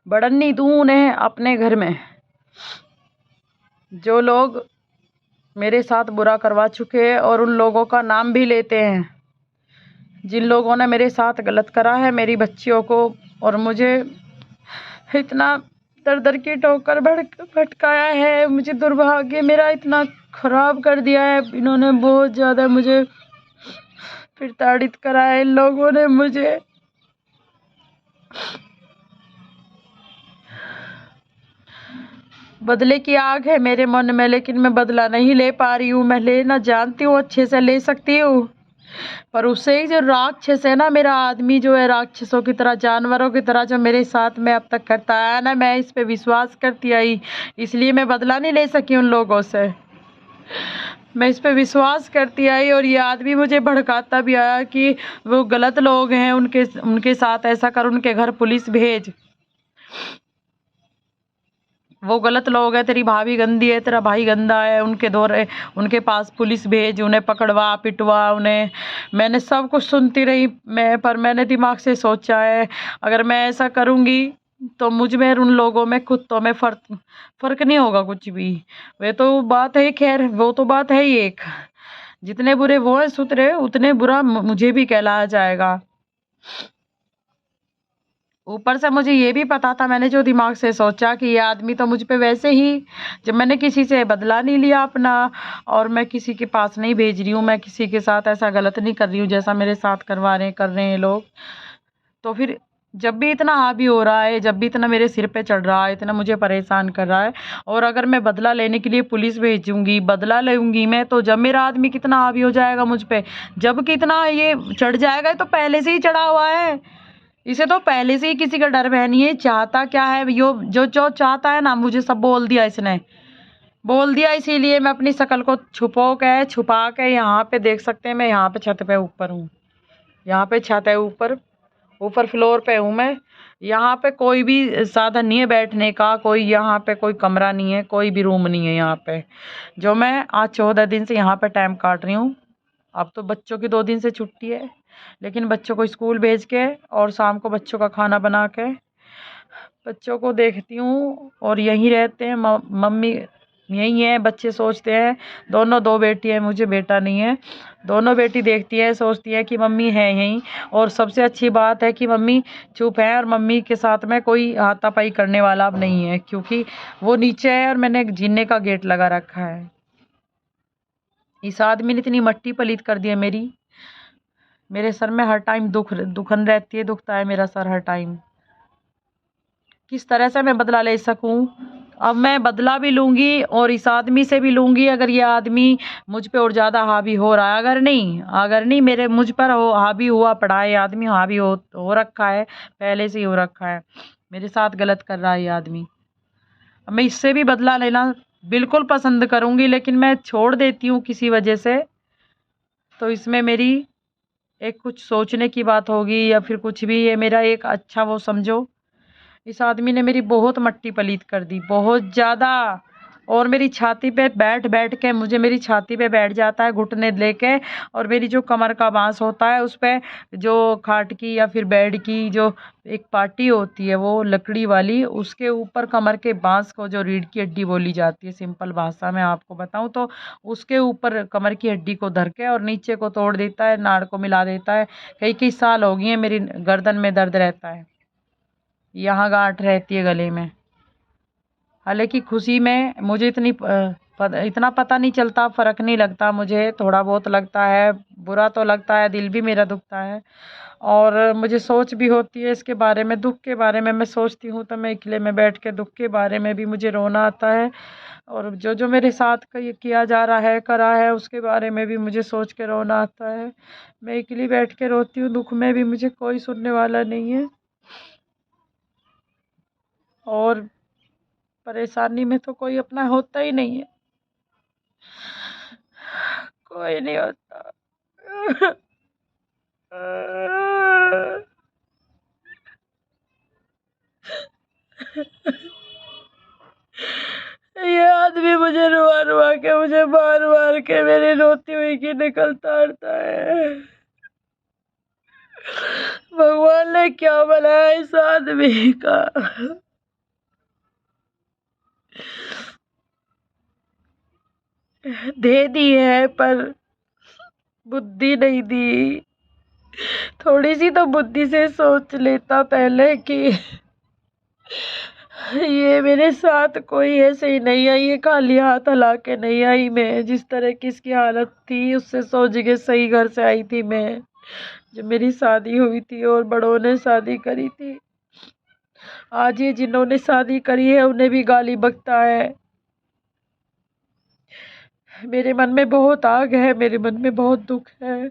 बढ़ने दूँ उन्हें अपने घर में। जो लोग मेरे साथ बुरा करवा चुके हैं और उन लोगों का नाम भी लेते हैं, जिन लोगों ने मेरे साथ गलत करा है, मेरी बच्चियों को और मुझे इतना दर दर की ठोकर भटकाया है, मुझे दुर्भाग्य मेरा इतना खराब कर दिया है। इन्होंने बहुत ज़्यादा मुझे प्रताड़ित करा है। इन लोगों ने मुझे बदले की आग है मेरे मन में, लेकिन मैं बदला नहीं ले पा रही हूँ। मैं लेना जानती हूँ, अच्छे से ले सकती हूँ, पर उससे ही जो राक्षस है ना, मेरा आदमी जो है राक्षसों की तरह, जानवरों की तरह जो मेरे साथ में अब तक करता है ना, मैं इस पे विश्वास करती आई, इसलिए मैं बदला नहीं ले सकी उन लोगों से। मैं इस पे विश्वास करती आई और ये आदमी मुझे भड़काता भी आया कि वो गलत लोग हैं, उनके साथ ऐसा कर, उनके घर पुलिस भेज, वो गलत लोग हैं, तेरी भाभी गंदी है, तेरा भाई गंदा है, उनके दौरे उनके पास पुलिस भेज, उन्हें पकड़वा पिटवा उन्हें। मैंने सब कुछ सुनती रही पर मैंने दिमाग से सोचा है, अगर मैं ऐसा करूँगी तो मुझ में और उन लोगों में, कुत्तों में फर्क नहीं होगा कुछ भी। वे तो बात है, खैर वो तो बात है ही एक, जितने बुरे वो हैं सुतरे, उतने बुरा मुझे भी कहलाया जाएगा। ऊपर से मुझे ये भी पता था, मैंने जो दिमाग से सोचा कि ये आदमी तो मुझ पे वैसे ही, जब मैंने किसी से बदला नहीं लिया अपना, और मैं किसी के पास नहीं भेज रही हूँ, मैं किसी के साथ ऐसा गलत नहीं कर रही हूँ जैसा मेरे साथ कर रहे हैं लोग, तो फिर जब भी इतना हावी हो रहा है, जब भी इतना मेरे सिर पे चढ़ रहा है, इतना मुझे परेशान कर रहा है, और अगर मैं बदला लेने के लिए पुलिस भेजूंगी, बदला लूंगी मैं, तो जब मेरा आदमी कितना हावी हो जाएगा मुझ पे, जब कितना ये चढ़ जाएगा, तो पहले से ही चढ़ा हुआ है, इसे तो पहले से ही किसी का डर है नहीं है। चाहता क्या है यो, जो जो चाहता है ना, मुझे सब बोल दिया इसने, बोल दिया, इसीलिए मैं अपनी शकल को छुपा के यहाँ पे देख सकते हैं, मैं यहाँ पे छत पे ऊपर हूँ, यहाँ पे छत है ऊपर, ऊपर फ्लोर पे हूँ मैं। यहाँ पे कोई भी साधन नहीं है बैठने का, कोई यहाँ पे कोई कमरा नहीं है, कोई भी रूम नहीं है यहाँ पे, जो मैं आज 14 दिन से यहाँ पे टाइम काट रही हूँ। अब तो बच्चों की 2 दिन से छुट्टी है, लेकिन बच्चों को स्कूल भेज के और शाम को बच्चों का खाना बना के बच्चों को देखती हूँ, और यहीं रहते हैं मम्मी यहीं है। बच्चे सोचते हैं, दोनों 2 बेटी है, मुझे बेटा नहीं है, दोनों बेटी देखती है, सोचती है कि मम्मी है यहीं, और सबसे अच्छी बात है कि मम्मी चुप है, और मम्मी के साथ में कोई हाथापाई करने वाला अब नहीं है, क्योंकि वो नीचे है और मैंने एक जीने का गेट लगा रखा है। इस आदमी ने इतनी मट्टी पलीत कर दी है मेरे सर में हर टाइम दुखन रहती है, दुखता है मेरा सर हर टाइम। किस तरह से मैं बदला ले सकूं? अब मैं बदला भी लूंगी और इस आदमी से भी लूंगी, अगर ये आदमी मुझ पे और ज़्यादा हावी हो रहा है। अगर नहीं मेरे मुझ पर हावी हुआ पड़ा है, आदमी हावी हो रखा है, पहले से ही हो रखा है, मेरे साथ गलत कर रहा है ये आदमी। अब मैं इससे भी बदला लेना बिल्कुल पसंद करूंगी, लेकिन मैं छोड़ देती हूँ किसी वजह से, तो इसमें मेरी एक कुछ सोचने की बात होगी, या फिर कुछ भी, ये मेरा एक अच्छा वो समझो। इस आदमी ने मेरी बहुत मट्टी पलीत कर दी, बहुत ज़्यादा, और मेरी छाती पे बैठ बैठ के, मुझे मेरी छाती पे बैठ जाता है घुटने लेके, और मेरी जो कमर का बांस होता है उस पे, जो खाट की या फिर बेड की जो एक पार्टी होती है वो लकड़ी वाली, उसके ऊपर कमर के बांस को, जो रीढ़ की हड्डी बोली जाती है सिंपल भाषा में आपको बताऊं तो, उसके ऊपर कमर की हड्डी को धर के और नीचे को तोड़ देता है, नाड़ को मिला देता है। कई कई साल हो गए हैं, मेरी गर्दन में दर्द रहता है, यहाँ गांठ रहती है गले में। हालांकि खुशी में मुझे इतना पता नहीं चलता, फ़र्क नहीं लगता मुझे, थोड़ा बहुत लगता है, बुरा तो लगता है, दिल भी मेरा दुखता है, और मुझे सोच भी होती है इसके बारे में, दुख के बारे में मैं सोचती हूँ, तो मैं अकेले में बैठ के दुख के बारे में भी मुझे रोना आता है, और जो जो मेरे साथ किया जा रहा है, करा है, उसके बारे में भी मुझे सोच के रोना आता है। मैं अकेली बैठ के रोती हूँ, दुख में भी मुझे कोई सुनने वाला नहीं है, और परेशानी में तो कोई अपना होता ही नहीं है, कोई नहीं होता। ये आदमी मुझे रुआ रुआ के, मुझे मार मार के मेरी रोती हुई की निकल तारता है। भगवान ने क्या बनाया इस आदमी का? दे दी है पर बुद्धि नहीं दी। थोड़ी सी तो बुद्धि से सोच लेता पहले कि ये मेरे साथ कोई ऐसे ही नहीं आई, ये खाली हाथ हिला के नहीं आई। मैं जिस तरह की इसकी हालत थी उससे 100 जगह सही घर से आई थी मैं, जब मेरी शादी हुई थी और बड़ों ने शादी करी थी। आज ये जिन्होंने शादी करी है उन्हें भी गाली बकता है। मेरे मन में बहुत आग है, मेरे मन में बहुत दुख है।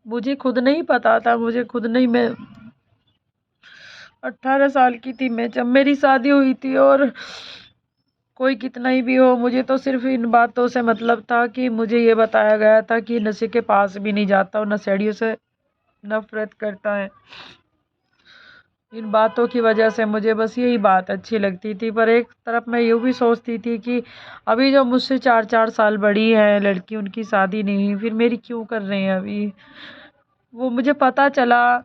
मुझे खुद नहीं पता था, मुझे खुद नहीं, मैं 18 साल की थी मैं जब मेरी शादी हुई थी। और कोई कितना ही भी हो, मुझे तो सिर्फ इन बातों से मतलब था कि मुझे ये बताया गया था कि नशे के पास भी नहीं जाता और नशेड़ियों से नफरत करता है। इन बातों की वजह से मुझे बस यही बात अच्छी लगती थी। पर एक तरफ मैं यूँ भी सोचती थी कि अभी जो मुझसे 4-4 साल बड़ी है लड़की, उनकी शादी नहीं हुई, फिर मेरी क्यों कर रहे हैं अभी। वो मुझे पता चला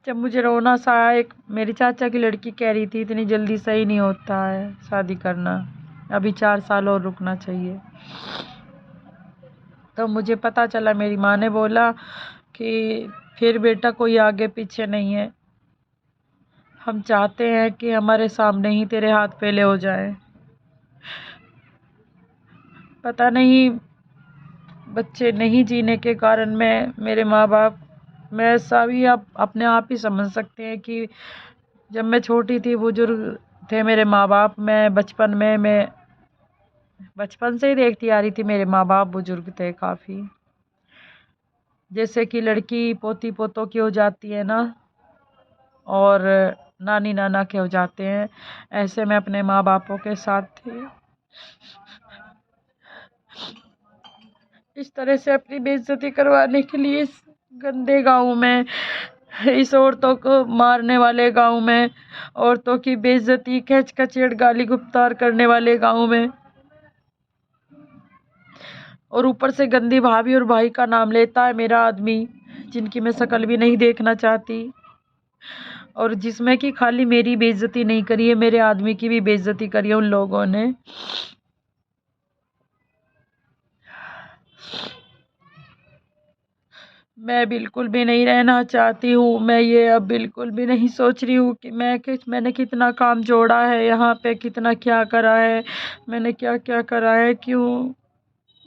जब मुझे रोना सा आया। एक मेरी चाचा की लड़की कह रही थी इतनी जल्दी सही नहीं होता है शादी करना, अभी 4 साल और रुकना चाहिए। तो मुझे पता चला, मेरी माँ ने बोला कि फिर बेटा कोई आगे पीछे नहीं है, हम चाहते हैं कि हमारे सामने ही तेरे हाथ फैले हो जाए। पता नहीं बच्चे नहीं जीने के कारण मेरे माँ बाप, मैं ऐसा भी आप अपने आप ही समझ सकते हैं कि जब मैं छोटी थी बुजुर्ग थे मेरे माँ बाप। मैं बचपन से ही देखती आ रही थी, मेरे माँ बाप बुजुर्ग थे काफ़ी। जैसे कि लड़की पोती पोतों की हो जाती है ना, और नानी नाना के हो जाते हैं, ऐसे मैं अपने माँ बापों के साथ थी। इस तरह से अपनी बेइज्जती करवाने के लिए इस गंदे गांव में, इस औरतों को मारने वाले गांव में, औरतों की बेइज्जती खच खचेड़ गाली गुप्तार करने वाले गांव में, और ऊपर से गंदी भाभी और भाई का नाम लेता है मेरा आदमी, जिनकी मैं शक्ल भी नहीं देखना चाहती, और जिसमें कि खाली मेरी बेइज्जती नहीं करी है, मेरे आदमी की भी बेइज्जती करी है उन लोगों ने। मैं बिल्कुल भी नहीं रहना चाहती हूँ। मैं ये अब बिल्कुल भी नहीं सोच रही हूँ कि मैंने कितना काम जोड़ा है यहाँ पे, कितना क्या करा है, मैंने क्या क्या करा है, क्यों।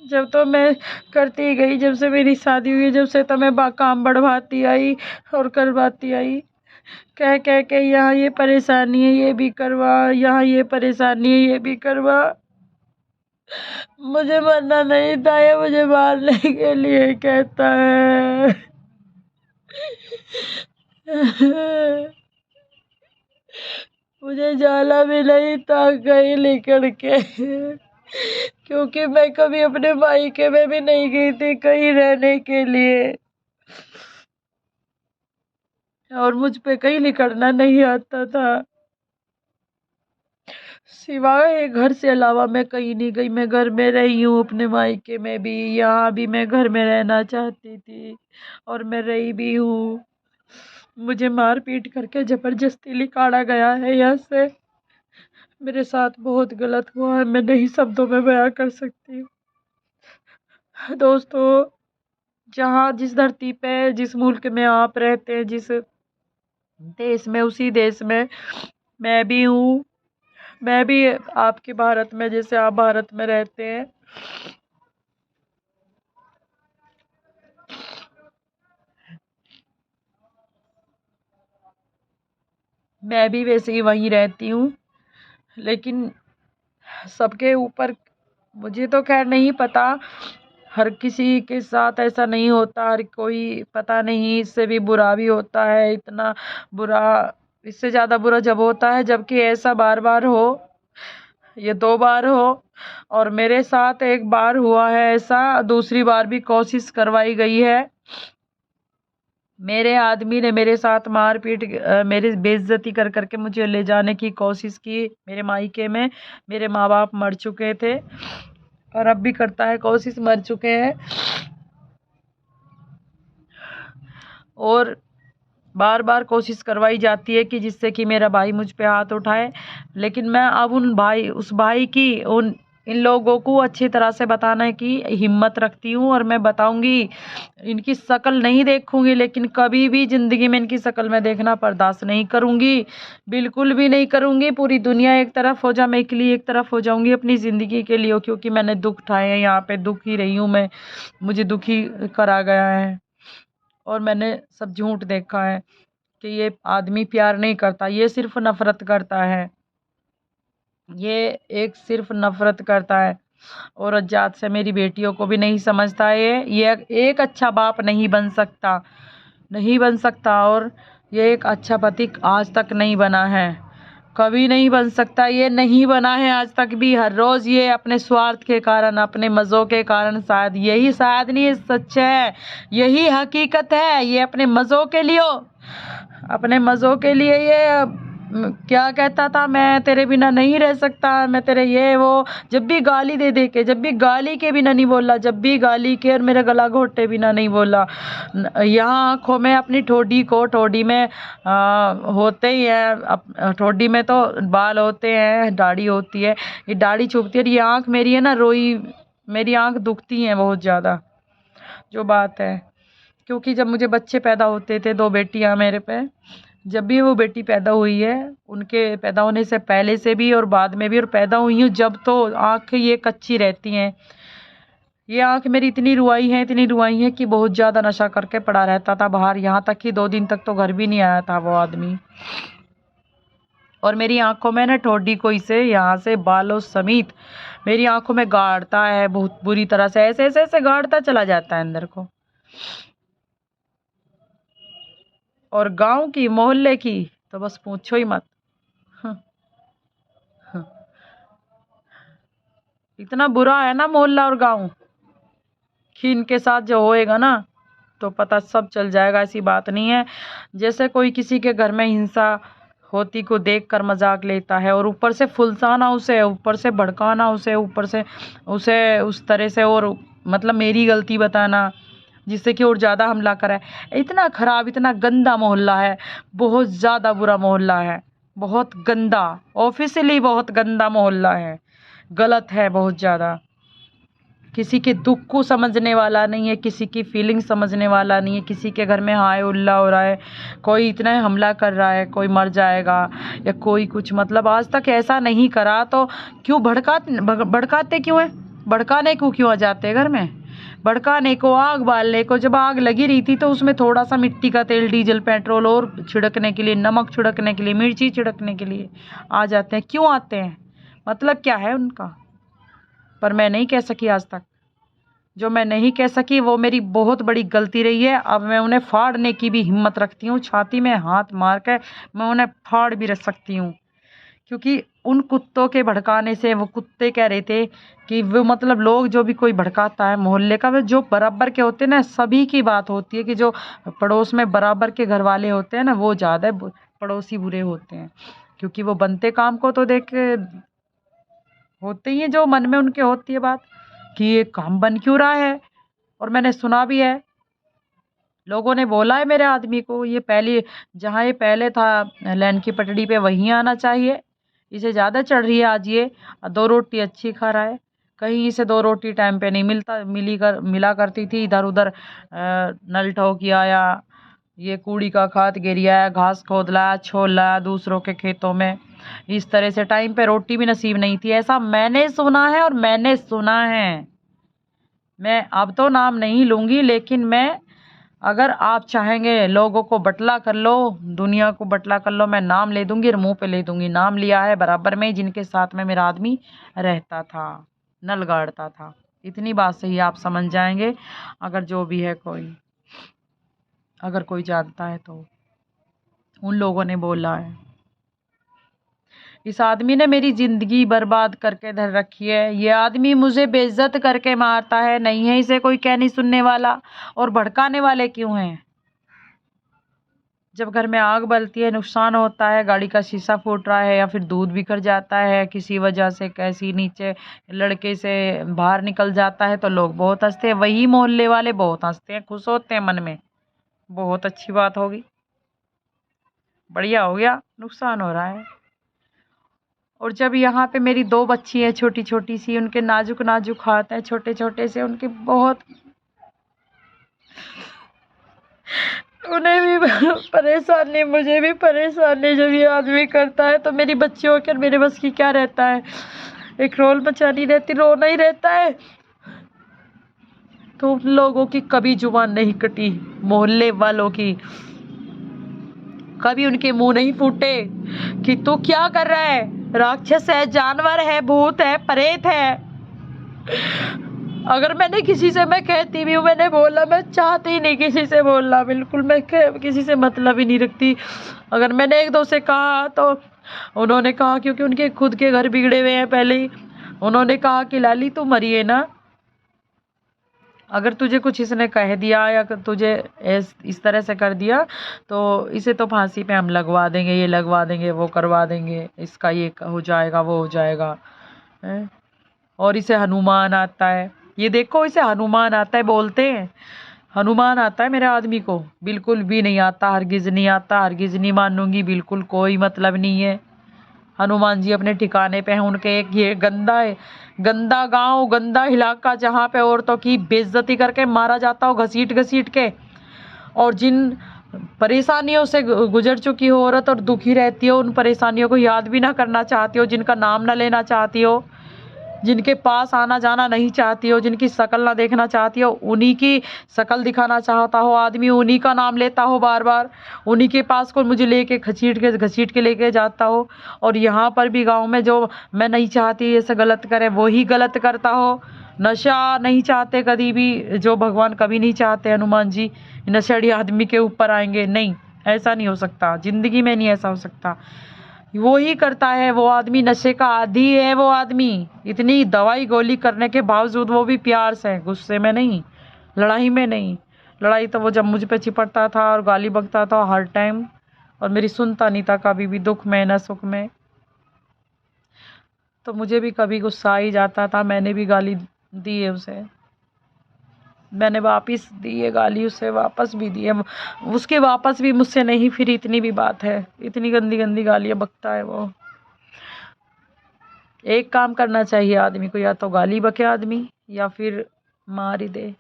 जब तो मैं करती गई, जब से मेरी शादी हुई, जब से तो मैं काम बढ़वाती आई और करवाती आई, कह कह के यहाँ ये परेशानी है ये भी करवा, यहाँ ये परेशानी है ये भी करवा। मुझे मरना नहीं था, ये मुझे मारने के लिए कहता है। मुझे जाना भी नहीं था कहीं लेकर के, क्योंकि मैं कभी अपने मायके में भी नहीं गई थी कहीं रहने के लिए, और मुझ पे कहीं निकलना नहीं आता था। सिवाय घर से अलावा मैं कहीं नहीं गई। मैं घर में रही हूँ अपने मायके में भी, यहाँ भी मैं घर में रहना चाहती थी और मैं रही भी हूँ। मुझे मार पीट करके जबरदस्ती निकाला गया है यहाँ से। मेरे साथ बहुत गलत हुआ है, मैं नहीं शब्दों में बयां कर सकती। दोस्तों, जहाँ जिस धरती पे, जिस मुल्क में आप रहते हैं, जिस देश में, उसी देश में मैं भी हूँ। मैं भी आपके भारत में, जैसे आप भारत में रहते हैं, मैं भी वैसे ही वहीं रहती हूँ। लेकिन सबके ऊपर, मुझे तो खैर नहीं पता, हर किसी के साथ ऐसा नहीं होता, हर कोई, पता नहीं, इससे भी बुरा भी होता है। इतना बुरा, इससे ज़्यादा बुरा जब होता है जबकि ऐसा बार बार हो, ये 2 बार हो, और मेरे साथ 1 बार हुआ है ऐसा, दूसरी बार भी कोशिश करवाई गई है। मेरे आदमी ने मेरे साथ मारपीट, मेरी बेइज्जती कर करके मुझे ले जाने की कोशिश की मेरे मायके में। मेरे माँ बाप मर चुके थे और अब भी करता है कोशिश, मर चुके हैं। और बार बार कोशिश करवाई जाती है कि जिससे कि मेरा भाई मुझ पे हाथ उठाए। लेकिन मैं अब उस भाई की इन लोगों को अच्छी तरह से बताने की हिम्मत रखती हूँ, और मैं बताऊंगी। इनकी शक्ल नहीं देखूंगी, लेकिन कभी भी जिंदगी में इनकी शक्ल मैं देखना बर्दाश्त नहीं करूंगी, बिल्कुल भी नहीं करूंगी। पूरी दुनिया एक तरफ हो जा, मैं अकेली एक तरफ हो जाऊंगी अपनी जिंदगी के लिए, क्योंकि मैंने दुख उठाए हैं, यहाँ पे दुख ही रही हूँ मैं। मुझे दुखी करा गया है, और मैंने सब झूठ देखा है कि ये आदमी प्यार नहीं करता, ये सिर्फ नफरत करता है। ये एक सिर्फ नफरत करता है, और अज्जात से मेरी बेटियों को भी नहीं समझता है। ये एक अच्छा बाप नहीं बन सकता, नहीं बन सकता, और ये एक अच्छा पति आज तक नहीं बना है, कभी नहीं बन सकता। ये नहीं बना है आज तक भी। हर रोज ये अपने स्वार्थ के कारण, अपने मज़ों के कारण, शायद नहीं, सच है, यही हकीकत है। ये अपने मज़ों के लिए, अपने मज़ों के लिए ये क्या कहता था, मैं तेरे बिना नहीं रह सकता, मैं तेरे ये वो। जब भी गाली दे दे के, जब भी गाली के बिना नहीं बोला, जब भी गाली के और मेरा गला घोटे बिना नहीं बोला। यहाँ आँखों में अपनी ठोडी में होते ही है, ठोडी में तो बाल होते हैं, दाढ़ी होती है, ये दाढ़ी चुभती है, और ये आँख मेरी है ना रोई, मेरी आँख दुखती है बहुत ज़्यादा, जो बात है। क्योंकि जब मुझे बच्चे पैदा होते थे, 2 बेटियां मेरे पे, जब भी वो बेटी पैदा हुई है, उनके पैदा होने से पहले से भी और बाद में भी, और पैदा हुई हूँ जब, तो आँख ये कच्ची रहती हैं। ये आँख मेरी इतनी रुआई है कि बहुत ज़्यादा नशा करके पड़ा रहता था बाहर, यहाँ तक कि 2 दिन तक तो घर भी नहीं आया था वो आदमी। और मेरी आंखों में ना ठोडी कोई से यहाँ से बालों समेत मेरी आंखों में गाड़ता है, बहुत बुरी तरह से, ऐसे ऐसे ऐसे गाड़ता चला जाता है अंदर को। और गांव की, मोहल्ले की तो बस पूछो ही मत। हं, हं। इतना बुरा है ना मोहल्ला और गांव, कि इनके साथ जो होएगा ना तो पता सब चल जाएगा। ऐसी बात नहीं है, जैसे कोई किसी के घर में हिंसा होती को देख कर मजाक लेता है, और ऊपर से फुलसाना उसे, ऊपर से भड़काना उसे, ऊपर से उसे उस तरह से, और मतलब मेरी गलती बताना, जिससे कि और ज़्यादा हमला कराए। इतना खराब, इतना गंदा मोहल्ला है, बहुत ज़्यादा बुरा मोहल्ला है, बहुत गंदा, ऑफिशियली बहुत गंदा मोहल्ला है, गलत है बहुत ज़्यादा। किसी के दुख को समझने वाला नहीं है, किसी की फीलिंग समझने वाला नहीं है, किसी के घर में हाय उल्ला हो रहा है, कोई इतना हमला कर रहा है, कोई मर जाएगा या कोई कुछ, मतलब आज तक ऐसा नहीं करा, तो क्यों भड़काते क्यों है? भड़काने को क्यों आ जाते हैं घर में? भड़काने को, आग बालने को। जब आग लगी रही थी तो उसमें थोड़ा सा मिट्टी का तेल, डीजल, पेट्रोल और छिड़कने के लिए, नमक छिड़कने के लिए, मिर्ची छिड़कने के लिए आ जाते हैं। क्यों आते हैं? मतलब क्या है उनका? पर मैं नहीं कह सकी आज तक, जो मैं नहीं कह सकी वो मेरी बहुत बड़ी गलती रही है। अब मैं उन्हें फाड़ने की भी हिम्मत रखती हूँ, छाती में हाथ मार के मैं उन्हें फाड़ भी रख सकती हूँ। क्योंकि उन कुत्तों के भड़काने से, वो कुत्ते कह रहे थे कि वो, मतलब लोग जो भी कोई भड़काता है मोहल्ले का, वे जो बराबर के होते हैं ना, सभी की बात होती है कि जो पड़ोस में बराबर के घर वाले होते हैं ना, वो ज़्यादा पड़ोसी बुरे होते हैं। क्योंकि वो बनते काम को तो देख के होते ही हैं, जो मन में उनके होती है बात कि ये काम बन क्यों रहा है। और मैंने सुना भी है, लोगों ने बोला है मेरे आदमी को, ये पहले, जहाँ ये पहले था लाइन की पटड़ी पे, वहीं आना चाहिए, इसे ज़्यादा चढ़ रही है आज ये। 2 रोटी अच्छी खा रहा है, कहीं इसे 2 रोटी टाइम पे नहीं मिला करती थी। इधर उधर नल ठोक आया, ये कूड़ी का खाद गिरिया है, घास खोद लाया, छोल लाया दूसरों के खेतों में, इस तरह से टाइम पे रोटी भी नसीब नहीं थी, ऐसा मैंने सुना है। और मैंने सुना है, मैं अब तो नाम नहीं लूंगी, लेकिन मैं, अगर आप चाहेंगे लोगों को बटला कर लो, दुनिया को बटला कर लो, मैं नाम ले दूंगी और मुंह पे ले दूंगी। नाम लिया है बराबर में, जिनके साथ में मेरा आदमी रहता था, नल गाड़ता था। इतनी बात से ही आप समझ जाएंगे, अगर जो भी है कोई, अगर कोई जानता है तो। उन लोगों ने बोला है, इस आदमी ने मेरी जिंदगी बर्बाद करके धर रखी है, ये आदमी मुझे बेइज्जत करके मारता है, नहीं है इसे कोई कहनी सुनने वाला। और भड़काने वाले क्यों हैं? जब घर में आग बलती है, नुकसान होता है, गाड़ी का शीशा फूट रहा है, या फिर दूध बिखर जाता है किसी वजह से, कैसी नीचे लड़के से बाहर निकल जाता है, तो लोग बहुत हंसते हैं, वही मोहल्ले वाले बहुत हंसते हैं, खुश होते हैं मन में। बहुत अच्छी बात होगी, बढ़िया हो गया, नुकसान हो रहा है। और जब यहाँ पे मेरी 2 बच्ची है छोटी छोटी सी, उनके नाजुक नाजुक हाथ है छोटे छोटे से, उनके बहुत, उन्हें भी परेशानी, मुझे भी परेशानी जब ये आदमी करता है। तो मेरी बच्ची होकर मेरे बस की क्या रहता है, एक रोल मचानी रहती, रोना ही रहता है। तो उन लोगों की कभी जुबान नहीं कटी, मोहल्ले वालों की कभी उनके मुंह नहीं फूटे कि तू क्या कर रहा है, राक्षस है, जानवर है, भूत है, प्रेत है। अगर मैंने किसी से, मैं कहती भी हूँ, मैंने बोला, मैं चाहती ही नहीं किसी से बोलना, बिल्कुल मैं किसी से मतलब ही नहीं रखती। अगर मैंने एक दो से कहा तो उन्होंने कहा, क्योंकि उनके खुद के घर बिगड़े हुए हैं पहले ही, उन्होंने कहा कि लाली तू मरी है ना, अगर तुझे कुछ इसने कह दिया या तुझे इस तरह से कर दिया तो इसे तो फांसी पे हम लगवा देंगे, ये लगवा देंगे, वो करवा देंगे, इसका ये हो जाएगा, वो हो जाएगा है? और इसे हनुमान आता है, ये देखो इसे हनुमान आता है, बोलते हैं हनुमान आता है, मेरे आदमी को बिल्कुल भी नहीं आता, हरगिज नहीं आता, हरगिज नहीं मानूंगी, बिल्कुल कोई मतलब नहीं है। हनुमान जी अपने ठिकाने पे हैं। उनके एक ये गंदा है, गंदा गांव, गंदा इलाका, जहाँ पे औरतों की बेइज्जती करके मारा जाता हो घसीट घसीट के, और जिन परेशानियों से गुजर चुकी हो औरत और दुखी रहती हो, उन परेशानियों को याद भी ना करना चाहती हो, जिनका नाम ना लेना चाहती हो, जिनके पास आना जाना नहीं चाहती हो, जिनकी शक्ल ना देखना चाहती हो, उन्हीं की शक्ल दिखाना चाहता हो आदमी, उन्हीं का नाम लेता हो बार बार, उन्हीं के पास को मुझे लेके घसीट के लेके जाता हो। और यहाँ पर भी गांव में जो मैं नहीं चाहती ऐसे गलत करे, वही गलत करता हो। नशा नहीं चाहते कभी भी, जो भगवान कभी नहीं चाहते हनुमान जी नशेड़ी आदमी के ऊपर आएंगे, नहीं, ऐसा नहीं हो सकता, जिंदगी में नहीं ऐसा हो सकता। वो ही करता है, वो आदमी नशे का आदी है। वो आदमी इतनी दवाई गोली करने के बावजूद वो भी प्यार से, गुस्से में नहीं, लड़ाई में नहीं। लड़ाई तो वो जब मुझ पे चिपटता था और गाली बकता था हर टाइम, और मेरी सुनता नहीं था कभी भी, दुख में न सुख में। तो मुझे भी कभी गुस्सा ही जाता था, मैंने भी गाली दी है उसे, मैंने वापस दी है गाली उसे, वापस भी दी है, उसके वापस भी मुझसे नहीं फिर, इतनी भी बात है, इतनी गंदी गंदी गालियां बकता है वो। एक काम करना चाहिए आदमी को, या तो गाली बके आदमी या फिर मार ही दे।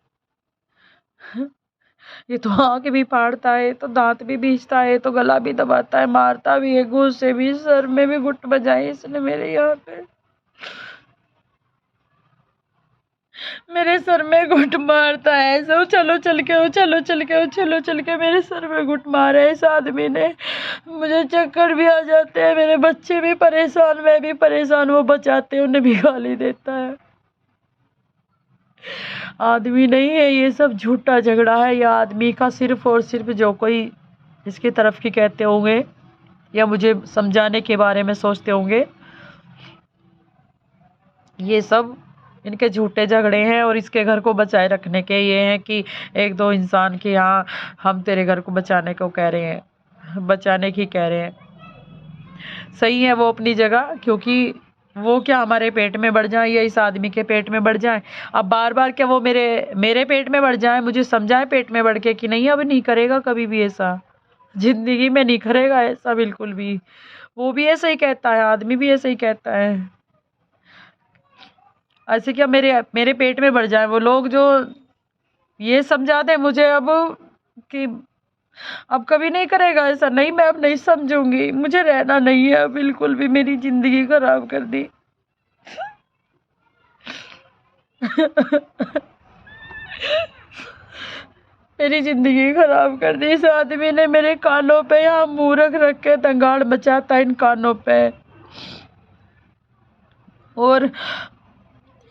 ये तो आंख भी फाड़ता है, तो दांत भी बीचता है, तो गला भी दबाता है, मारता भी है, घूस से भी, सर में भी गुट बजाई इसने मेरे यहाँ पे, मेरे सर में घुट मारता है, ऐसे उछल उछल के, उछल उछल के, उछल उछल के मेरे सर में घुट मारा है इस आदमी ने। मुझे चक्कर भी आ जाते हैं, मेरे बच्चे भी परेशान, मैं भी परेशान, वो बचाते हैं, उन्हें भी गाली देता है। आदमी नहीं है, ये सब झूठा झगड़ा है, या आदमी का सिर्फ और सिर्फ जो कोई इसकी तरफ की कहते होंगे या मुझे समझाने के बारे में सोचते होंगे, ये सब इनके झूठे झगड़े हैं। और इसके घर को बचाए रखने के ये हैं कि एक दो इंसान के यहाँ हम तेरे घर को बचाने को कह रहे हैं, बचाने की कह रहे हैं। सही है वो अपनी जगह, क्योंकि वो क्या हमारे पेट में बढ़ जाए या इस आदमी के पेट में बढ़ जाए। अब बार बार क्या वो मेरे पेट में बढ़ जाए, मुझे समझाए पेट में बढ़ के कि नहीं अब नहीं करेगा कभी भी ऐसा, जिंदगी में नहीं करेगा ऐसा बिल्कुल भी। वो भी ऐसे ही कहता है, आदमी भी ऐसे ही कहता है। ऐसे क्या मेरे पेट में बढ़ जाए वो लोग, जो ये समझा दे मुझे अब कि अब कभी नहीं करेगा ऐसा, नहीं, मैं अब नहीं समझूंगी, मुझे रहना नहीं है अब बिल्कुल भी, मेरी जिंदगी खराब कर दी। मेरी जिंदगी खराब कर दी इस आदमी ने। मेरे कानों पे यहाँ मुंह रख रख के दंगाड़ मचाता इन कानों पे, और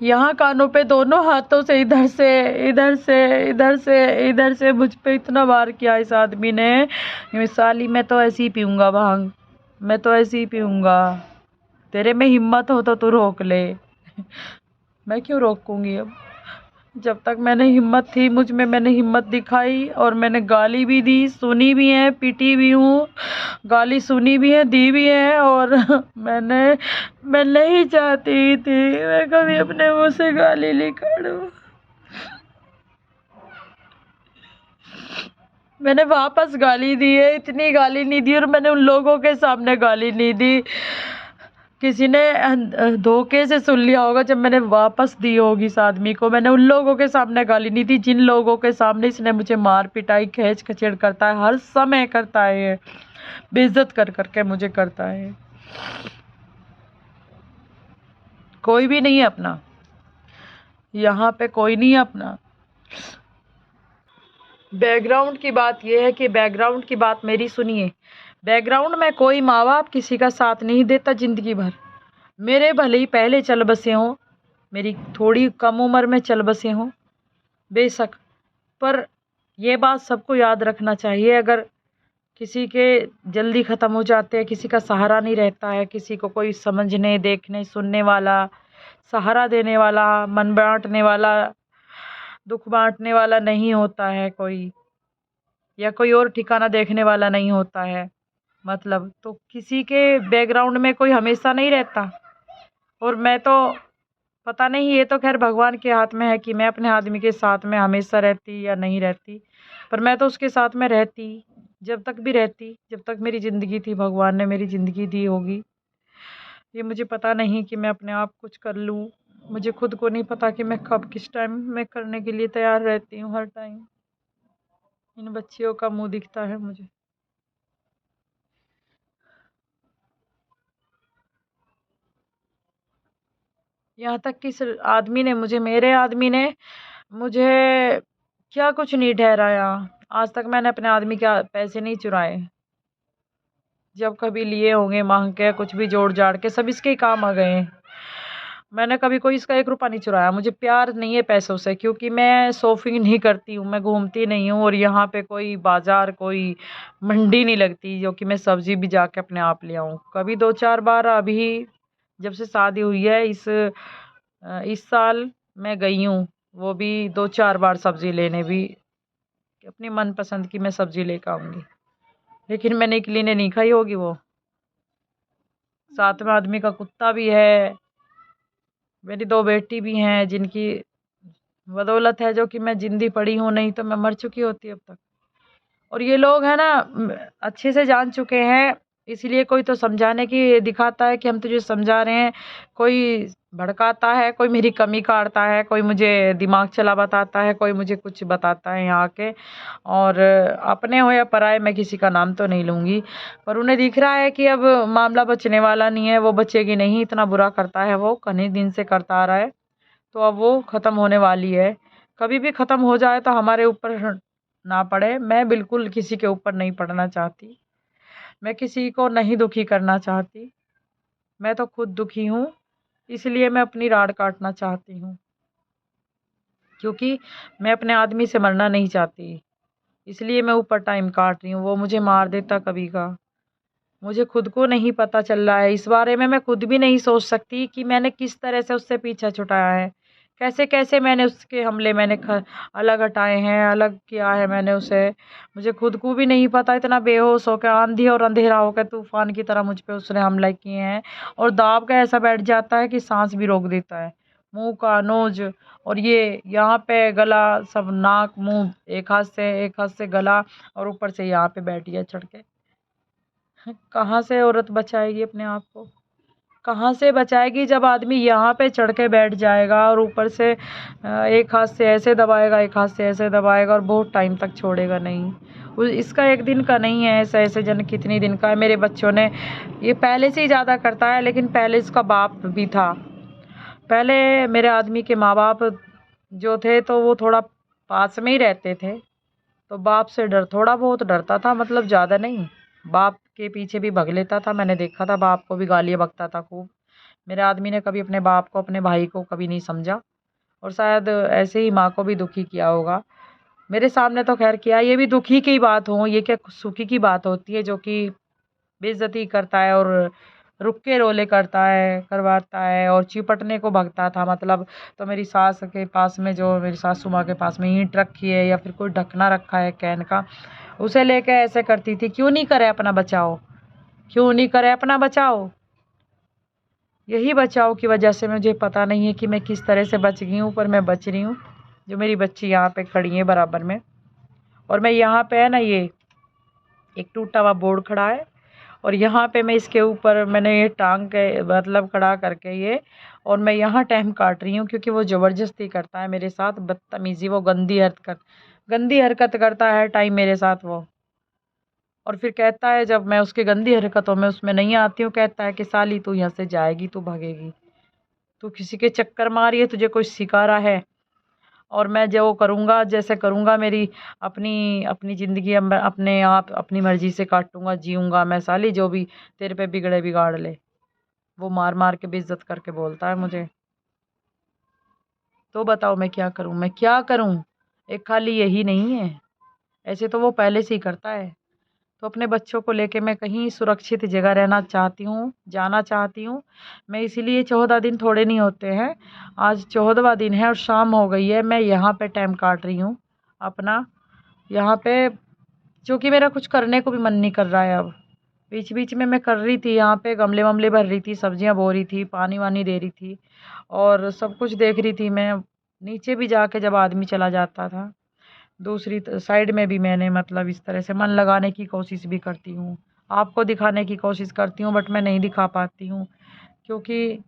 यहाँ कानों पे दोनों हाथों से इधर से इधर से इधर से इधर से मुझ पे इतना वार किया इस आदमी ने। साली मैं तो ऐसे ही पीऊंगा भांग, मैं तो ऐसे ही पीऊंगा, तेरे में हिम्मत हो तो तू रोक ले। मैं क्यों रोकूंगी अब, जब तक मैंने हिम्मत थी मुझ में, मैंने हिम्मत दिखाई, और मैंने गाली भी दी, सुनी भी है, पीटी भी हूँ, गाली सुनी भी है, दी भी है। और मैं नहीं चाहती थी मैं कभी अपने मुंह से गाली निकालूं, मैंने वापस गाली दी है, इतनी गाली नहीं दी, और मैंने उन लोगों के सामने गाली नहीं दी। किसी ने धोखे से सुन लिया होगा जब मैंने वापस दी होगी इस आदमी को। मैंने उन लोगों के सामने गाली नहीं दी जिन लोगों के सामने इसने मुझे मार पिटाई खींच खचेड़ करता है, हर समय करता है ये, बेइज्जत कर करके मुझे करता है। कोई भी नहीं है अपना, यहाँ पे कोई नहीं है अपना। बैकग्राउंड की बात यह है कि बैकग्राउंड की बात मेरी सुनिए। बैकग्राउंड में कोई माँ बाप किसी का साथ नहीं देता जिंदगी भर। मेरे भले ही पहले चल बसे हों, मेरी थोड़ी कम उम्र में चल बसे हों बेशक, पर यह बात सबको याद रखना चाहिए, अगर किसी के जल्दी ख़त्म हो जाते हैं, किसी का सहारा नहीं रहता है, किसी को कोई समझने देखने सुनने वाला, सहारा देने वाला, मन बांटने वाला, दुख बांटने वाला नहीं होता है कोई, या कोई और ठिकाना देखने वाला नहीं होता है, मतलब तो किसी के बैकग्राउंड में कोई हमेशा नहीं रहता। और मैं तो पता नहीं, ये तो खैर भगवान के हाथ में है कि मैं अपने आदमी के साथ में हमेशा रहती या नहीं रहती, पर मैं तो उसके साथ में रहती, जब तक भी रहती, जब तक मेरी ज़िंदगी थी, भगवान ने मेरी ज़िंदगी दी होगी। ये मुझे पता नहीं कि मैं अपने आप कुछ कर लूँ, मुझे खुद को नहीं पता कि मैं कब किस टाइम में करने के लिए तैयार रहती हूँ। हर टाइम इन बच्चियों का मुंह दिखता है मुझे। यहाँ तक कि आदमी ने मुझे, मेरे आदमी ने मुझे क्या कुछ नहीं ठहराया। आज तक मैंने अपने आदमी के पैसे नहीं चुराए, जब कभी लिए होंगे मांग के, कुछ भी जोड़ जाड़ के सब इसके ही काम आ गए। मैंने कभी कोई इसका 1 रुपया नहीं चुराया। मुझे प्यार नहीं है पैसों से, क्योंकि मैं शॉपिंग नहीं करती हूँ, मैं घूमती नहीं हूँ, और यहाँ पे कोई बाजार, कोई मंडी नहीं लगती जो कि मैं सब्जी भी जाके अपने आप ले आऊँ। कभी 2-4 बार अभी जब से शादी हुई है इस साल मैं गई हूँ, वो भी 2-4 बार सब्जी लेने भी, अपनी मनपसंद की मैं सब्जी लेकर आऊँगी, लेकिन मैंने निकली ने नहीं खाई होगी वो। साथ में आदमी का कुत्ता भी है, मेरी 2 बेटी भी हैं जिनकी बदौलत है जो कि मैं जिंदी पड़ी हूँ, नहीं तो मैं मर चुकी होती अब तक। और ये लोग है ना अच्छे से जान चुके हैं, इसलिए कोई तो समझाने की दिखाता है कि हम तुझे समझा रहे हैं, कोई भड़काता है, कोई मेरी कमी काटता है, कोई मुझे दिमाग चला बताता है, कोई मुझे कुछ बताता है यहाँ के। और अपने हो या पराए, मैं किसी का नाम तो नहीं लूँगी, पर उन्हें दिख रहा है कि अब मामला बचने वाला नहीं है, वो बचेगी नहीं, इतना बुरा करता है वो, कई दिन से करता आ रहा है, तो अब वो ख़त्म होने वाली है। कभी भी ख़त्म हो जाए तो हमारे ऊपर ना पड़े। मैं बिल्कुल किसी के ऊपर नहीं पड़ना चाहती, मैं किसी को नहीं दुखी करना चाहती, मैं तो खुद दुखी हूँ, इसलिए मैं अपनी राड़ काटना चाहती हूँ, क्योंकि मैं अपने आदमी से मरना नहीं चाहती, इसलिए मैं ऊपर टाइम काट रही हूँ। वो मुझे मार देता कभी का, मुझे खुद को नहीं पता चल रहा है, इस बारे में मैं खुद भी नहीं सोच सकती कि मैंने किस तरह से उससे पीछा छुड़ाया है, कैसे कैसे मैंने उसके हमले मैंने अलग हटाए हैं, अलग किया है मैंने उसे, मुझे खुद को भी नहीं पता। इतना बेहोश होकर, आंधी और अंधेरा होकर, तूफान की तरह मुझ पे उसने हमले किए हैं, और दाब का ऐसा बैठ जाता है कि सांस भी रोक देता है, मुंह का नोज, और ये यहाँ पे गला, सब नाक मुंह, एक हाथ से गला, और ऊपर से यहाँ पे बैठी है चढ़ के। कहाँ से औरत बचाएगी अपने आप को, कहाँ से बचाएगी जब आदमी यहाँ पे चढ़ के बैठ जाएगा, और ऊपर से एक हाथ से ऐसे दबाएगा, एक हाथ से ऐसे दबाएगा, और बहुत टाइम तक छोड़ेगा नहीं। इसका 1 दिन का नहीं है, ऐसे ऐसे जन कितनी दिन का है। मेरे बच्चों ने, ये पहले से ही ज़्यादा करता है, लेकिन पहले इसका बाप भी था। पहले मेरे आदमी के माँ बाप जो थे तो वो थोड़ा पास में ही रहते थे, तो बाप से थोड़ा बहुत डरता था, मतलब ज़्यादा नहीं। बाप के पीछे भी भग लेता था, मैंने देखा था, बाप को भी गालियाँ बकता था खूब। मेरे आदमी ने कभी अपने बाप को, अपने भाई को कभी नहीं समझा, और शायद ऐसे ही माँ को भी दुखी किया होगा। मेरे सामने तो खैर किया, ये भी दुखी की बात हो, ये क्या सुखी की बात होती है, जो कि बेइज्जती करता है और रुक के रोले करता है, करवाता है, और चिपटने को भगता था। मतलब तो मेरी सास के पास में, जो मेरी सासू माँ के पास में ईंट रखी है या फिर कोई ढकना रखा है कैन का, उसे लेके ऐसे करती थी, क्यों नहीं करे अपना बचाओ, क्यों नहीं करे अपना बचाओ। यही बचाव की वजह से मुझे पता नहीं है कि मैं किस तरह से बच गई हूँ, पर मैं बच रही हूँ। जो मेरी बच्ची यहाँ पे खड़ी है बराबर में, और मैं यहाँ पे है ना, ये एक टूटा हुआ बोर्ड खड़ा है और यहाँ पे मैं इसके ऊपर मैंने ये टांग के मतलब खड़ा करके ये, और मैं यहाँ टाइम काट रही हूँ क्योंकि वो ज़बरदस्ती करता है मेरे साथ बदतमीज़ी, वो गंदी हरकत करता है टाइम मेरे साथ वो। और फिर कहता है जब मैं उसकी गंदी हरकतों में उसमें नहीं आती हूँ, कहता है कि साली तू यहाँ से जाएगी, तू भागेगी, तू किसी के चक्कर मारी है, तुझे कोई सिखा रहा है। और मैं जो करूँगा, जैसे करूँगा, मेरी अपनी अपनी ज़िंदगी अब मैं अपने आप अपनी मर्ज़ी से काटूँगा, जीऊँगा मैं साली, जो भी तेरे पे बिगड़े बिगाड़ ले। वो मार मार के बेइज्जत करके बोलता है मुझे। तो बताओ मैं क्या करूँ, मैं क्या करूँ? एक खाली यही नहीं है, ऐसे तो वो पहले से ही करता है। तो अपने बच्चों को लेके मैं कहीं सुरक्षित जगह रहना चाहती हूँ, जाना चाहती हूँ। मैं इसीलिए 14 दिन थोड़े नहीं होते हैं, आज 14वां दिन है और शाम हो गई है। मैं यहाँ पे टाइम काट रही हूँ अपना, यहाँ पे, क्योंकि मेरा कुछ करने को भी मन नहीं कर रहा है अब। बीच बीच में मैं कर रही थी, यहाँ पे गमले वमले भर रही थी, सब्जियाँ बो रही थी, पानी वानी दे रही थी और सब कुछ देख रही थी मैं। नीचे भी जाके जब आदमी चला जाता था, दूसरी साइड में भी मैंने मतलब इस तरह से मन लगाने की कोशिश भी करती हूँ, आपको दिखाने की कोशिश करती हूँ, बट मैं नहीं दिखा पाती हूँ क्योंकि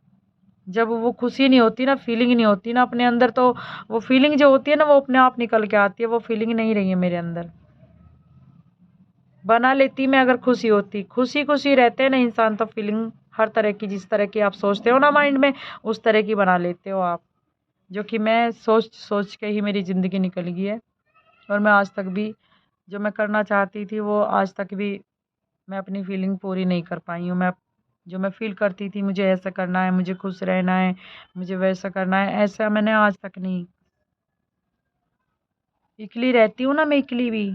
जब वो खुशी नहीं होती ना, फीलिंग नहीं होती ना अपने अंदर, तो वो फीलिंग जो होती है ना वो अपने आप निकल के आती है। वो फीलिंग नहीं रही है मेरे अंदर। बना लेती मैं अगर खुशी होती, खुशी खुशी रहते हैं ना इंसान, तो फीलिंग हर तरह की, जिस तरह की आप सोचते हो ना माइंड में, उस तरह की बना लेते हो आप। जो कि मैं सोच सोच के ही मेरी ज़िंदगी निकल गई है और मैं आज तक भी जो मैं करना चाहती थी वो आज तक भी मैं अपनी फीलिंग पूरी नहीं कर पाई हूँ। मैं जो मैं फ़ील करती थी मुझे ऐसा करना है, मुझे खुश रहना है, मुझे वैसा करना है, ऐसा मैंने आज तक नहीं। इकली रहती हूँ ना मैं, इकली भी,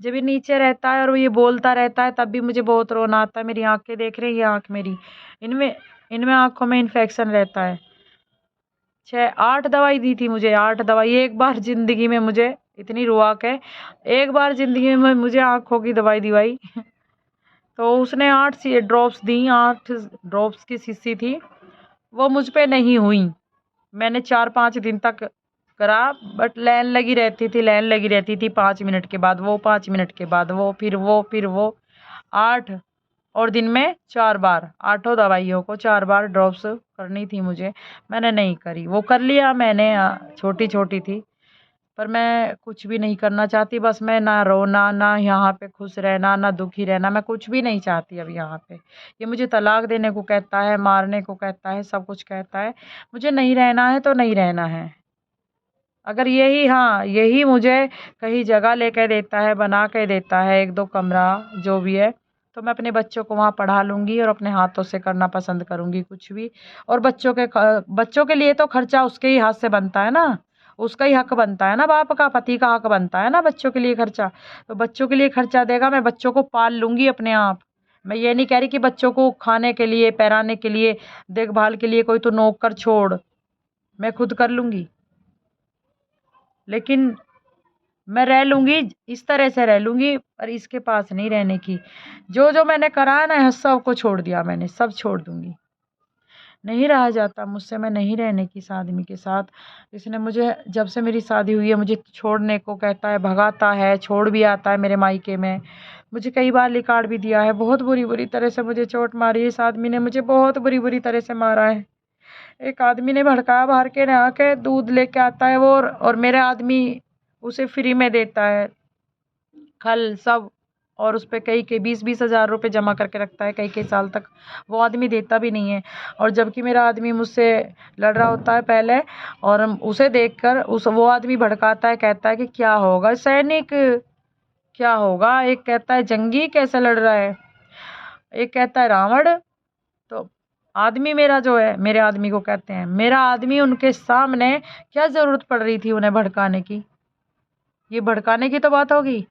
जब ये नीचे रहता है और वो ये बोलता रहता है तब भी मुझे बहुत रोना आता है। मेरी आँखें देख रही है, ये आँख मेरी, इनमें इनमें आँखों में इन्फेक्शन रहता है। 6-8 दवाई दी थी मुझे, 8 दवाई एक बार ज़िंदगी में। मुझे इतनी रुआक है, एक बार ज़िंदगी में मुझे आँखों की दवाई दिवाई तो उसने 8 सी ड्रॉप्स दी, 8 ड्रॉप्स की शीशी थी, वो मुझ पे नहीं हुई। मैंने 4-5 दिन तक करा, बट लाइन लगी रहती थी, लाइन लगी रहती थी, 5 मिनट के बाद वो, 5 मिनट के बाद वो, फिर वो 8, और दिन में 4 बार, 8 दवाइयों को 4 बार ड्रॉप्स करनी थी मुझे। मैंने नहीं करी, वो कर लिया मैंने, छोटी-छोटी थी। पर मैं कुछ भी नहीं करना चाहती, बस मैं ना रोना, ना यहाँ पे खुश रहना, ना दुखी रहना, मैं कुछ भी नहीं चाहती अब यहाँ पे। ये मुझे तलाक देने को कहता है, मारने को कहता है, सब कुछ कहता है। मुझे नहीं रहना है तो नहीं रहना है। अगर यही, हाँ, यही मुझे कहीं जगह लेके देता है, बना के देता है 1-2 कमरा जो भी है, तो मैं अपने बच्चों को वहाँ पढ़ा लूँगी और अपने हाथों से करना पसंद करूँगी कुछ भी। और बच्चों के लिए तो खर्चा उसके ही हाथ से बनता है ना, उसका ही हक बनता है ना, बाप का, पति का हक बनता है ना बच्चों के लिए खर्चा। तो बच्चों के लिए खर्चा देगा, मैं बच्चों को पाल लूँगी अपने आप। मैं ये नहीं कह रही कि बच्चों को खाने के लिए, पहनाने के लिए, देखभाल के लिए कोई तो नौकर छोड़, मैं खुद कर लूँगी। लेकिन मैं रह लूँगी, इस तरह से रह लूँगी, पर इसके पास नहीं रहने की। जो मैंने करा है ना, सब को छोड़ दिया मैंने, सब छोड़ दूँगी। नहीं रहा जाता मुझसे, मैं नहीं रहने की इस आदमी के साथ। इसने मुझे, जब से मेरी शादी हुई है, मुझे छोड़ने को कहता है, भगाता है, छोड़ भी आता है मेरे मायके में। मुझे कई बार लिकाड़ भी दिया है, बहुत बुरी-बुरी तरह से मुझे चोट मारी है। इस आदमी ने मुझे बहुत बुरी-बुरी तरह से मारा है। एक आदमी ने भड़काया, बाहर के ने आके दूध लेके आता है वो, और मेरा आदमी उसे फ्री में देता है, खल सब, और उस पे कई 20-20 हज़ार रुपए जमा करके रखता है कई साल तक। वो आदमी देता भी नहीं है, और जबकि मेरा आदमी मुझसे लड़ रहा होता है पहले, और उसे देखकर वो आदमी भड़काता है, कहता है कि क्या होगा सैनिक, क्या होगा, एक कहता है जंगी कैसे लड़ रहा है, एक कहता है रावण। तो आदमी मेरा जो है, मेरे आदमी को कहते हैं, मेरा आदमी, उनके सामने क्या ज़रूरत पड़ रही थी उन्हें भड़काने की? ये भड़काने की तो बात होगी।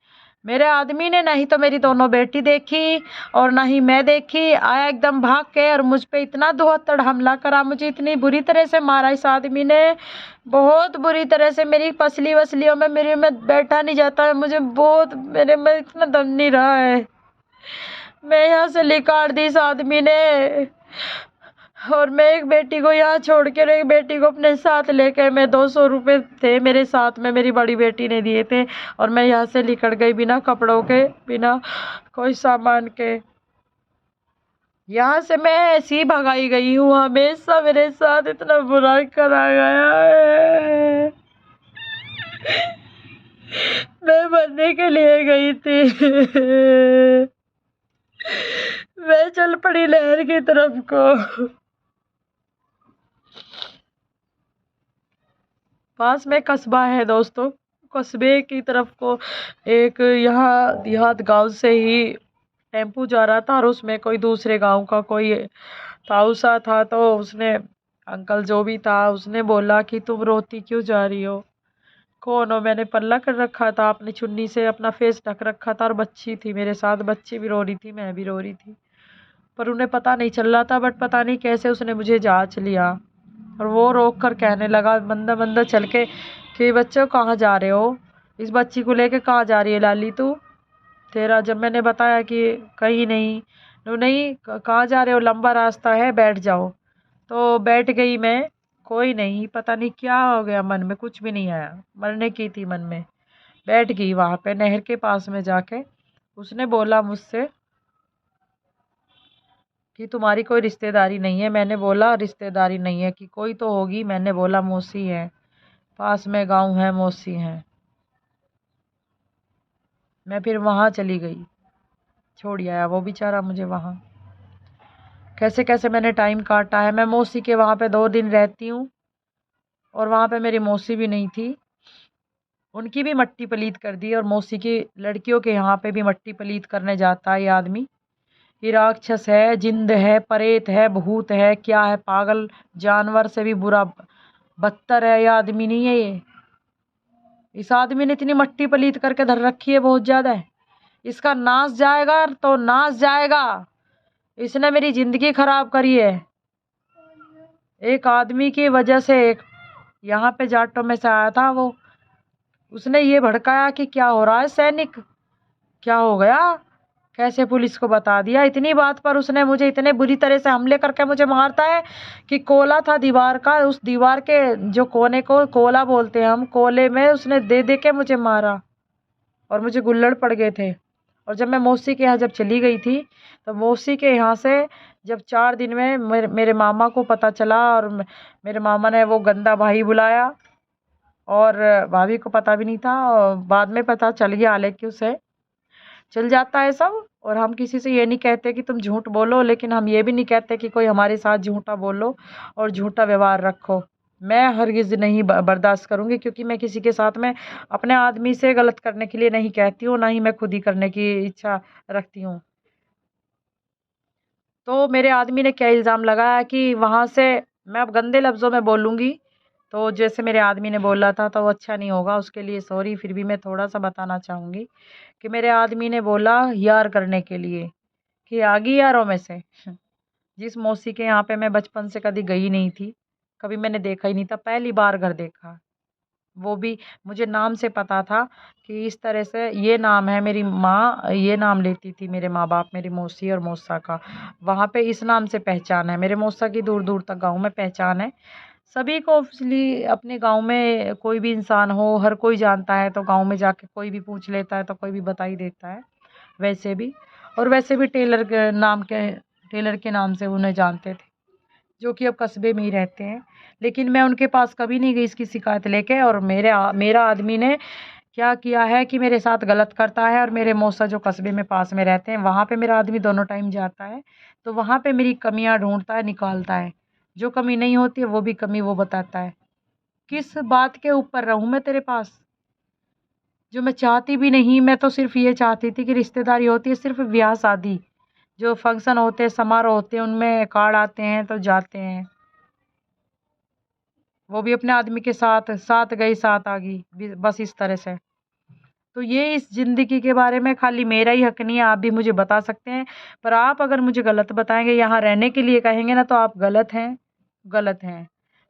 मेरे आदमी ने नहीं तो मेरी दोनों बेटी देखी और ना ही मैं देखी, आया एकदम भाग के और मुझ पे इतना धुआंधार हमला करा, मुझे इतनी बुरी तरह से मारा इस आदमी ने, बहुत बुरी तरह से। मेरी पसली वसलियों में मेरे में बैठा नहीं जाता है, मुझे बहुत, मेरे में इतना दम नहीं रहा है। मैं यहाँ से लिकाड़ दी इस आदमी ने, और मैं एक बेटी को यहाँ छोड़ के और एक बेटी को अपने साथ लेके, मैं 200 रुपये थे मेरे साथ में, मेरी बड़ी बेटी ने दिए थे, और मैं यहाँ से निकल गई बिना कपड़ों के, बिना कोई सामान के। यहाँ से मैं ऐसी भगाई गई हूँ, हमेशा मेरे साथ इतना बुरा करा गया है। मैं मरने के लिए गई थी। मैं चल पड़ी नहर की तरफ को। पास में कस्बा है दोस्तों, कस्बे की तरफ को एक यहाँ देहात गांव से ही टेम्पू जा रहा था, और उसमें कोई दूसरे गांव का कोई ताऊसा था। तो उसने, अंकल जो भी था, उसने बोला कि तुम रोती क्यों जा रही हो? कौन हो? मैंने पल्ला कर रखा था, अपनी चुन्नी से अपना फेस ढक रखा था, और बच्ची थी मेरे साथ, बच्ची भी रो रही थी, मैं भी रो रही थी। पर उन्हें पता नहीं चल रहा था, बट पता नहीं कैसे उसने मुझे जांच लिया, और वो रोक कर कहने लगा मंदा मंदा चल के कि बच्चों कहाँ जा रहे हो? इस बच्ची को लेके कहाँ जा रही है लाली तू? तेरा जब मैंने बताया कि कहीं नहीं, तो नहीं कहाँ जा रहे हो, लंबा रास्ता है, बैठ जाओ। तो बैठ गई मैं। कोई नहीं, पता नहीं क्या हो गया, मन में कुछ भी नहीं आया, मरने की थी मन में। बैठ गई वहां पे नहर के पास में जाके। उसने बोला मुझसे कि तुम्हारी कोई रिश्तेदारी नहीं है? मैंने बोला रिश्तेदारी नहीं है कि कोई तो होगी। मैंने बोला मौसी है, पास में गांव है, मौसी है। मैं फिर वहां चली गई, छोड़ आया वो बेचारा मुझे वहां। कैसे कैसे मैंने टाइम काटा है। मैं मौसी के वहां पे 2 दिन रहती हूँ, और वहां पे मेरी मौसी भी नहीं थी, उनकी भी मट्टी पलीत कर दी, और मौसी की लड़कियों के यहाँ पे भी मट्टी पलीत करने जाता है ये आदमी। ये राक्षस है, जिंद है, परेत है, भूत है, क्या है, पागल जानवर से भी बुरा, बदतर है ये आदमी। नहीं है ये, इस आदमी ने इतनी मट्टी पलीत करके धर रखी है, बहुत ज्यादा है। इसका नाश जाएगा तो नाश जाएगा। इसने मेरी जिंदगी खराब करी है, एक आदमी की वजह से। एक यहाँ पे जाटों में से आया था वो, उसने ये भड़काया कि क्या हो रहा है सैनिक, क्या हो गया, कैसे पुलिस को बता दिया। इतनी बात पर उसने मुझे इतने बुरी तरह से हमले करके मुझे मारता है कि कोला था दीवार का, उस दीवार के जो कोने को कोला बोलते हैं हम, कोले में उसने दे दे के मुझे मारा, और मुझे गुल्लड़ पड़ गए थे। और जब मैं मौसी के यहाँ जब चली गई थी, तो मौसी के यहाँ से जब 4 दिन में मेरे मामा को पता चला, और मेरे मामा ने वो गंदा भाई बुलाया, और भाभी को पता भी नहीं था, और बाद में पता चल गया, हालांकि उसे चल जाता है सब। और हम किसी से ये नहीं कहते कि तुम झूठ बोलो, लेकिन हम ये भी नहीं कहते कि कोई हमारे साथ झूठा बोलो और झूठा व्यवहार रखो। मैं हरगिज़ नहीं बर्दाश्त करूँगी, क्योंकि मैं किसी के साथ में अपने आदमी से गलत करने के लिए नहीं कहती हूँ, ना ही मैं खुद ही करने की इच्छा रखती हूँ। तो मेरे आदमी ने क्या इल्ज़ाम लगाया कि वहाँ से, मैं अब गंदे लफ्ज़ों में बोलूँगी, तो जैसे मेरे आदमी ने बोला था तो वो अच्छा नहीं होगा, उसके लिए सॉरी। फिर भी मैं थोड़ा-सा बताना चाहूँगी कि मेरे आदमी ने बोला यार करने के लिए, कि आ गई यारों में से। जिस मौसी के यहाँ पे मैं बचपन से कभी गई नहीं थी, कभी मैंने देखा ही नहीं था, पहली बार घर देखा। वो भी मुझे नाम से पता था कि इस तरह से ये नाम है, मेरी माँ ये नाम लेती थी, मेरे माँ-बाप, मेरी मौसी और मौसा का। वहाँ पे इस नाम से पहचान है, मेरे मौसा की दूर-दूर तक गाँव में पहचान है। सभी को ऑब्वियसली अपने गाँव में कोई भी इंसान हो, हर कोई जानता है, तो गाँव में जाके कोई भी पूछ लेता है तो कोई भी बता ही देता है, वैसे भी। और वैसे भी टेलर के नाम से उन्हें जानते थे, जो कि अब कस्बे में ही रहते हैं। लेकिन मैं उनके पास कभी नहीं गई इसकी शिकायत लेके, और मेरा आदमी ने क्या किया है कि मेरे साथ गलत करता है, और मेरे मौसा जो कस्बे में पास में रहते हैं, वहाँ पे मेरा आदमी दोनों टाइम जाता है, तो वहाँ पे मेरी कमियाँ ढूँढता है, निकालता है। जो कमी नहीं होती है वो भी कमी वो बताता है। किस बात के ऊपर रहूँ मैं तेरे पास, जो मैं चाहती भी नहीं। मैं तो सिर्फ़ ये चाहती थी कि रिश्तेदारी होती है सिर्फ़ ब्याह शादी, जो फंक्शन होते हैं, समारोह होते हैं, उनमें कार्ड आते हैं तो जाते हैं। वो भी अपने आदमी के साथ, साथ गई साथ आ गई, बस इस तरह से। तो ये इस ज़िंदगी के बारे में खाली मेरा ही हक नहीं है, आप भी मुझे बता सकते हैं। पर आप अगर मुझे गलत बताएँगे, यहाँ रहने के लिए कहेंगे ना, तो आप गलत हैं, गलत हैं।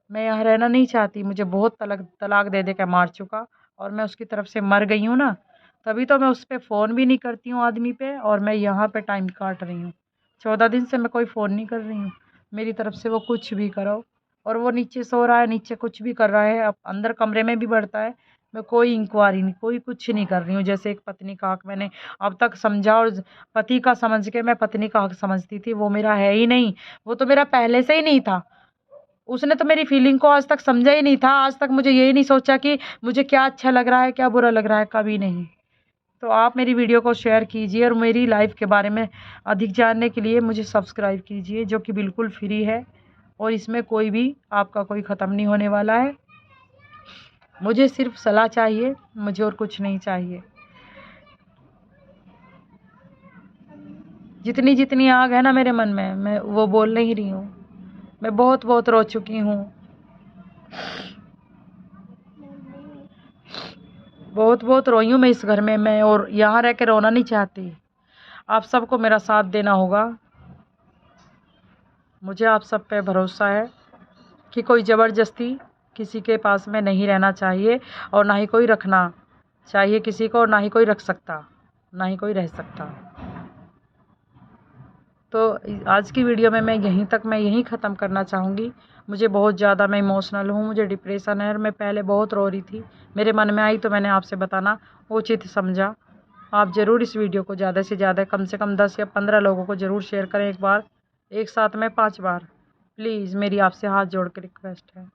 मैं यहाँ रहना नहीं चाहती, मुझे बहुत तलाक दे दे के मार चुका, और मैं उसकी तरफ से मर गई हूँ ना, तभी तो मैं उस पे फ़ोन भी नहीं करती हूँ आदमी पे, और मैं यहाँ पे टाइम काट रही हूँ। 14 दिन से मैं कोई फ़ोन नहीं कर रही हूँ। मेरी तरफ से वो कुछ भी करो। और वो नीचे सो रहा है, नीचे कुछ भी कर रहा है, अब अंदर कमरे में भी बढ़ता है, मैं कोई इंक्वायरी नहीं, कोई कुछ नहीं कर रही हूँ। जैसे एक पत्नी का हक मैंने अब तक समझा और पति का समझ के मैं पत्नी का हक समझती थी, वो मेरा है ही नहीं, वो तो मेरा पहले से ही नहीं था। उसने तो मेरी फीलिंग को आज तक समझा ही नहीं था, आज तक मुझे यही नहीं सोचा कि मुझे क्या अच्छा लग रहा है, क्या बुरा लग रहा है, कभी नहीं। तो आप मेरी वीडियो को शेयर कीजिए और मेरी लाइफ के बारे में अधिक जानने के लिए मुझे सब्सक्राइब कीजिए, जो कि बिल्कुल फ्री है और इसमें कोई भी आपका कोई ख़त्म नहीं होने वाला है। मुझे सिर्फ सलाह चाहिए, मुझे और कुछ नहीं चाहिए। जितनी जितनी आग है ना मेरे मन में, मैं वो बोल नहीं रही हूँ। मैं बहुत बहुत रो चुकी हूँ, बहुत बहुत रोई हूँ मैं इस घर में। मैं और यहाँ रह के रोना नहीं चाहती। आप सबको मेरा साथ देना होगा। मुझे आप सब पे भरोसा है कि कोई ज़बरदस्ती किसी के पास में नहीं रहना चाहिए और ना ही कोई रखना चाहिए किसी को, और ना ही कोई रख सकता, ना ही कोई रह सकता। तो आज की वीडियो में मैं यहीं ख़त्म करना चाहूँगी। मुझे बहुत ज़्यादा, मैं इमोशनल हूँ, मुझे डिप्रेशन है और मैं पहले बहुत रो रही थी। मेरे मन में आई तो मैंने आपसे बताना उचित समझा। आप ज़रूर इस वीडियो को ज़्यादा से ज़्यादा, कम से कम 10 या 15 लोगों को ज़रूर शेयर करें, एक बार, एक साथ में 5 बार। प्लीज़ मेरी आपसे हाथ जोड़ के रिक्वेस्ट है।